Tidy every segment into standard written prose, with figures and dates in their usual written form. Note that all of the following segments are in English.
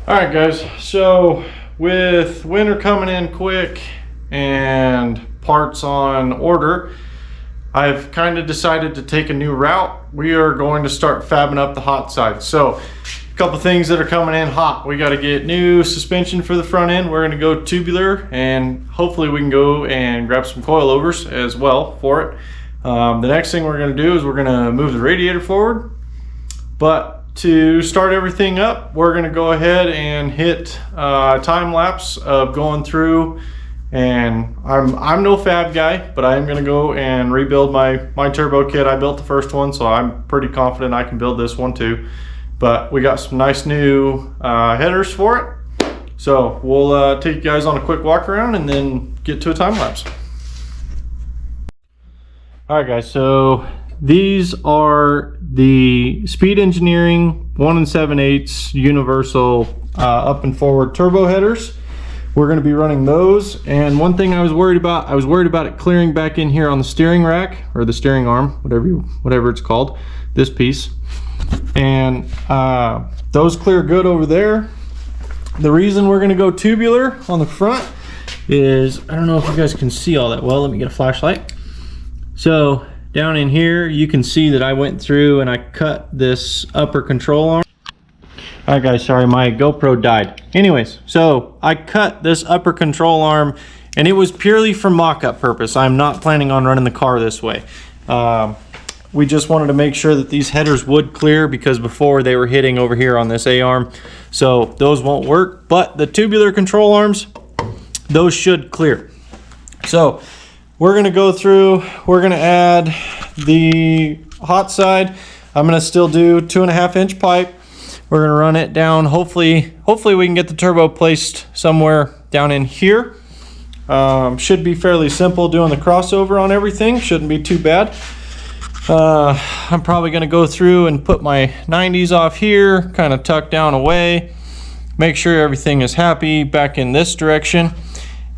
All right, guys, so with winter coming in quick and parts on order, I've kind of decided to take a new route. We are going to start fabbing up the hot side. So a couple things that are coming in hot. We got to get new suspension for the front end. We're going to go tubular, and hopefully we can go and grab some coilovers as well for it. The next thing we're going to do is we're going to move the radiator forward. But to start everything up, we're going to go ahead and hit time lapse of going through, and I'm no fab guy, but I am going to go and rebuild my turbo kit. I built the first one, so I'm pretty confident I can build this one too. But we got some nice new headers for it, so we'll take you guys on a quick walk around and then get to a time lapse. All right, guys, so these are the Speed Engineering 1 7/8 universal up and forward turbo headers. We're going to be running those, and one thing I was worried about it clearing back in here on the steering rack, or the steering arm, whatever it's called, this piece. And those clear good over there. The reason we're going to go tubular on the front is, I don't know if you guys can see all that well. Let me get a flashlight. So down in here, you can see that I went through and I cut this upper control arm. All right, guys, sorry, my GoPro died. Anyways, so I cut this upper control arm, and it was purely for mock-up purpose. I'm not planning on running the car this way. We just wanted to make sure that these headers would clear, because before they were hitting over here on this A-arm, so those won't work. But the tubular control arms, those should clear. So we're gonna go through, we're gonna add the hot side. I'm gonna still do 2.5 inch pipe. We're gonna run it down. Hopefully we can get the turbo placed somewhere down in here. Should be fairly simple doing the crossover on everything. Shouldn't be too bad. I'm probably gonna go through and put my 90s off here, kind of tuck down away, make sure everything is happy back in this direction,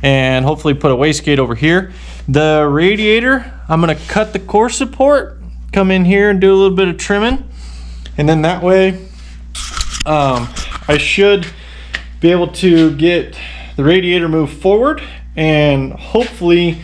and hopefully put a wastegate over here. The radiator, I'm gonna cut the core support, come in here and do a little bit of trimming, and then that way I should be able to get the radiator moved forward, and hopefully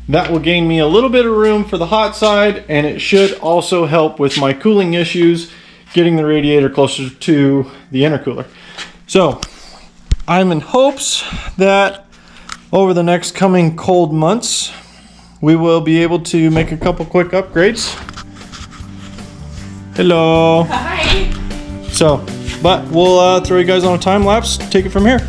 that will gain me a little bit of room for the hot side, and it should also help with my cooling issues, getting the radiator closer to the intercooler. So I'm in hopes that over the next coming cold months, we will be able to make a couple quick upgrades. Hello. Hi. So, but we'll throw you guys on a time lapse, take it from here.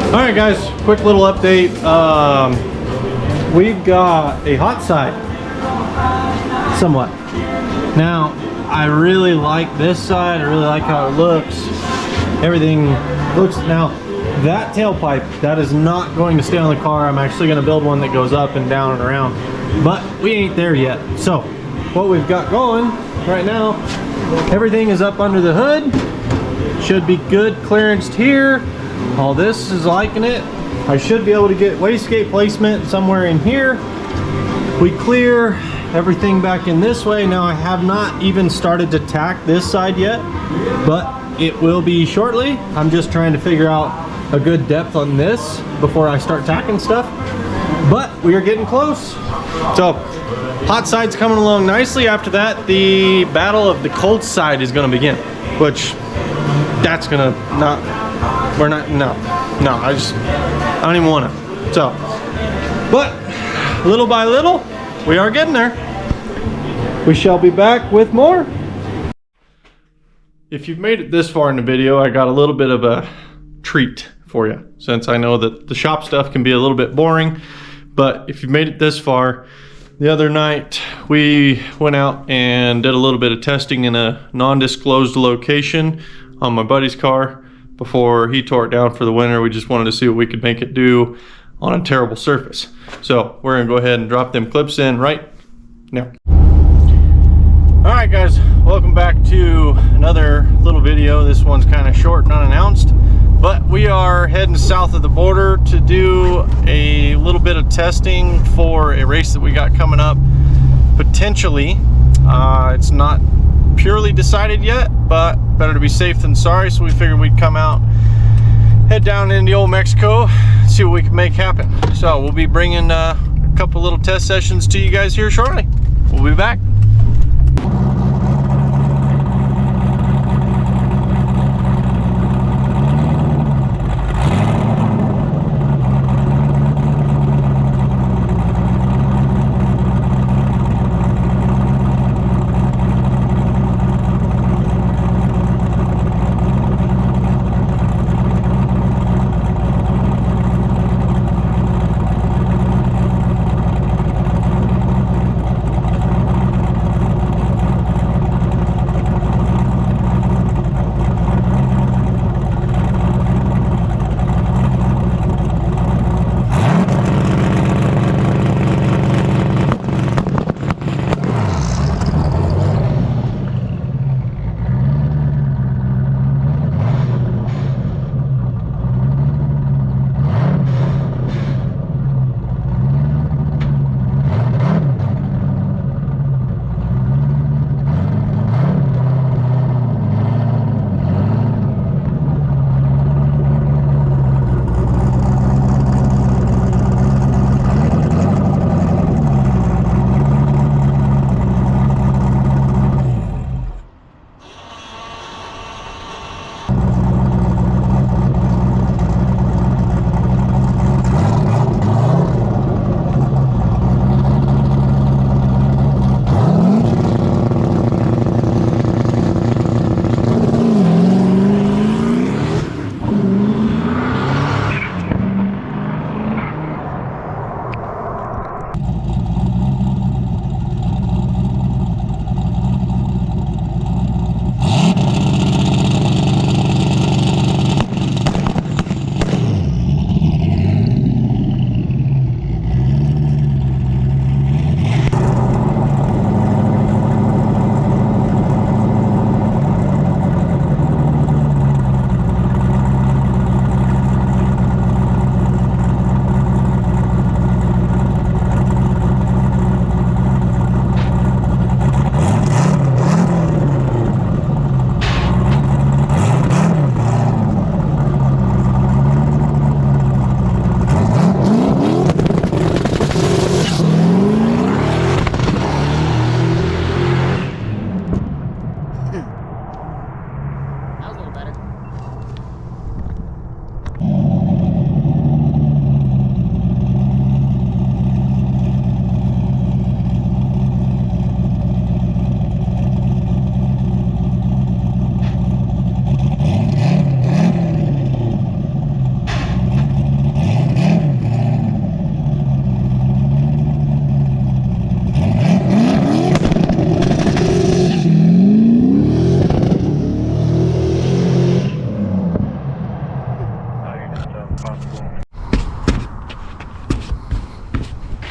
All right, guys, quick little update. We've got a hot side, somewhat. Now, I really like this side. I really like how it looks. Everything looks, now that tailpipe, that is not going to stay on the car. I'm actually going to build one that goes up and down and around, but we ain't there yet. So what we've got going right now, everything is up under the hood. Should be good clearance here. All this is liking it. I should be able to get wastegate placement somewhere in here. We clear everything back in this way. Now I have not even started to tack this side yet, but it will be shortly. I'm just trying to figure out a good depth on this before I start tacking stuff, but we are getting close. So hot side's coming along nicely. After that, the battle of the cold side is going to begin, which that's gonna I don't even want to. So, but little by little, we are getting there. We shall be back with more. If you've made it this far in the video, I got a little bit of a treat for you, since I know that the shop stuff can be a little bit boring. But if you've made it this far, the other night we went out and did a little bit of testing in a non-disclosed location on my buddy's car before he tore it down for the winter. We just wanted to see what we could make it do on a terrible surface. So we're gonna go ahead and drop them clips in right now. All right, guys, welcome back to another little video. This one's kind of short and unannounced, but we are heading south of the border to do a little bit of testing for a race that we got coming up potentially. It's not purely decided yet, but better to be safe than sorry, so we figured we'd come out, head down into old Mexico, see what we can make happen. So we'll be bringing a couple little test sessions to you guys here shortly. We'll be back.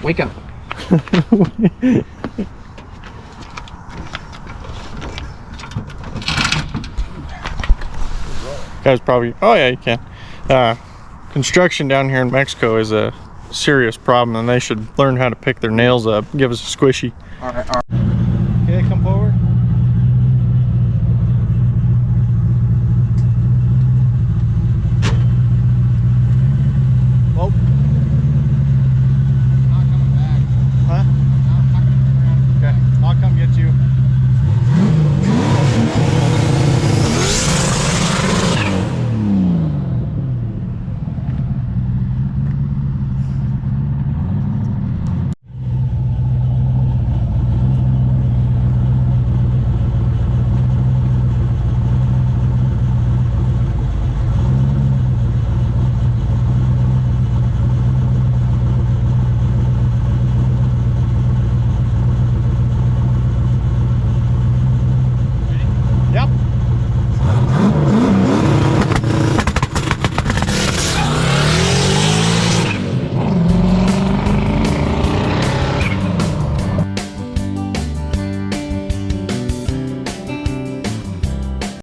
Wake up. Guys probably, oh yeah, you can. Construction down here in Mexico is a serious problem, and they should learn how to pick their nails up. Give us a squishy. All right, all right. Okay, come forward.